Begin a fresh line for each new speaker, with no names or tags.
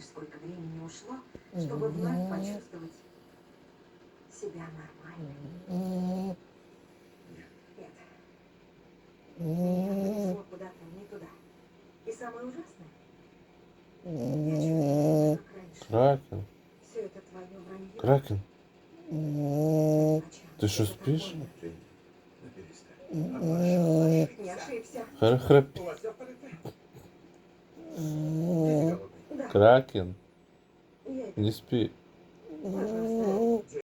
знаешь, сколько времени ушло, чтобы вновь почувствовать себя нормальной. Нет. Меня понесло куда-то не туда. И самое ужасное, я чувствую, как раньше.
Кракен.
Все это твое вранье.
Кракен.
Ночами.
Ты что,
Это так
спишь?
больно.
Жень, ну перестань.
Не ошибся.
Храп.
У вас все в порядке?
Да,
Кракен.
я это...
Не спи.
Пожалуйста.